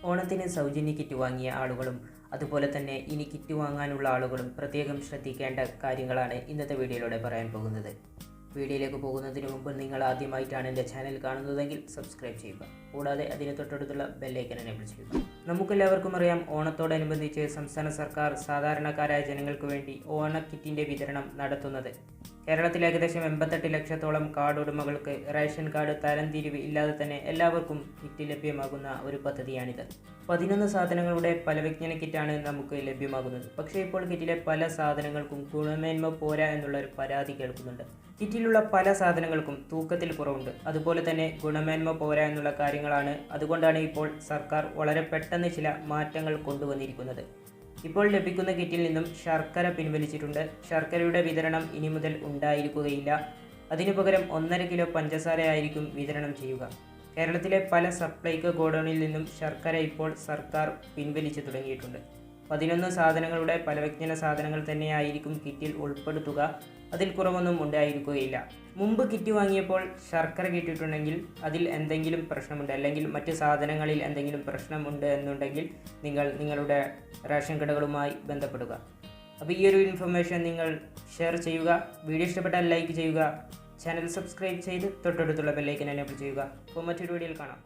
ഓണത്തിന് സൗജന്യ കിറ്റ് വാങ്ങിയ ആളുകളും അതുപോലെ തന്നെ ഇനി കിറ്റ് വാങ്ങാനുള്ള ആളുകളും പ്രത്യേകം ശ്രദ്ധിക്കേണ്ട കാര്യങ്ങളാണ് ഇന്നത്തെ വീഡിയോയിലൂടെ പറയാൻ പോകുന്നത്. വീഡിയോയിലേക്ക് പോകുന്നതിന് മുമ്പ് നിങ്ങൾ ആദ്യമായിട്ടാണ് എൻ്റെ ചാനൽ കാണുന്നതെങ്കിൽ സബ്സ്ക്രൈബ് ചെയ്യുക. കൂടാതെ അതിന് തൊട്ടടുത്തുള്ള ബെല്ലൈക്കൺ എനേബിൾ ചെയ്യുക. നമുക്കെല്ലാവർക്കും അറിയാം, ഓണത്തോടനുബന്ധിച്ച് സംസ്ഥാന സർക്കാർ സാധാരണക്കാരായ ജനങ്ങൾക്ക് വേണ്ടി ഓണ കിറ്റിൻ്റെ വിതരണം നടത്തുന്നത്. കേരളത്തിൽ ഏകദേശം 88 ലക്ഷത്തോളം കാർഡ് ഉടമകൾക്ക് റേഷൻ കാർഡ് തരംതിരിവ് ഇല്ലാതെ തന്നെ എല്ലാവർക്കും കിറ്റ് ലഭ്യമാകുന്ന ഒരു പദ്ധതിയാണിത്. 11 സാധനങ്ങളുടെ പലവ്യഞ്ജന കിറ്റാണ് നമുക്ക് ലഭ്യമാകുന്നത്. പക്ഷേ ഇപ്പോൾ കിറ്റിലെ പല സാധനങ്ങൾക്കും ഗുണമേന്മ പോരാ എന്നുള്ളൊരു പരാതി കേൾക്കുന്നുണ്ട്. കിറ്റിലുള്ള പല സാധനങ്ങൾക്കും തൂക്കത്തിൽ കുറവുണ്ട്, അതുപോലെ തന്നെ ഗുണമേന്മ പോരാ എന്നുള്ള കാര്യങ്ങളാണ്. അതുകൊണ്ടാണ് ഇപ്പോൾ സർക്കാർ വളരെ പെട്ടെന്ന് ചില മാറ്റങ്ങൾ കൊണ്ടുവന്നിരിക്കുന്നത്. ഇപ്പോൾ ലഭിക്കുന്ന കിറ്റിൽ നിന്നും ശർക്കര പിൻവലിച്ചിട്ടുണ്ട്. ശർക്കരയുടെ വിതരണം ഇനി മുതൽ ഉണ്ടായിരിക്കുകയില്ല. അതിനു പകരം 1.5 കിലോ പഞ്ചസാരയായിരിക്കും വിതരണം ചെയ്യുക. കേരളത്തിലെ പല സപ്ലൈകോ ഗോഡൌണിൽ നിന്നും ശർക്കര ഇപ്പോൾ സർക്കാർ പിൻവലിച്ചു തുടങ്ങിയിട്ടുണ്ട്. 11 സാധനങ്ങളുടെ പലവ്യഞ്ജന സാധനങ്ങൾ തന്നെയായിരിക്കും കിറ്റിൽ ഉൾപ്പെടുത്തുക. അതിൽ കുറവൊന്നും ഉണ്ടായിരിക്കുകയില്ല. മുമ്പ് കിറ്റ് വാങ്ങിയപ്പോൾ ശർക്കര കിട്ടിയിട്ടുണ്ടെങ്കിൽ അതിൽ എന്തെങ്കിലും പ്രശ്നമുണ്ട്, അല്ലെങ്കിൽ മറ്റ് സാധനങ്ങളിൽ എന്തെങ്കിലും പ്രശ്നമുണ്ട് എന്നുണ്ടെങ്കിൽ നിങ്ങൾ നിങ്ങളുടെ റേഷൻ കടകളുമായി ബന്ധപ്പെടുക. അപ്പോൾ ഈ ഒരു ഇൻഫർമേഷൻ നിങ്ങൾ ഷെയർ ചെയ്യുക. വീഡിയോ ഇഷ്ടപ്പെട്ടാൽ ലൈക്ക് ചെയ്യുക. ചാനൽ സബ്സ്ക്രൈബ് ചെയ്ത് തൊട്ടടുത്തുള്ള ബെല്ലൈക്കൻ എനേബിൾ ചെയ്യുക. അപ്പോൾ മറ്റൊരു വീഡിയോയിൽ കാണാം.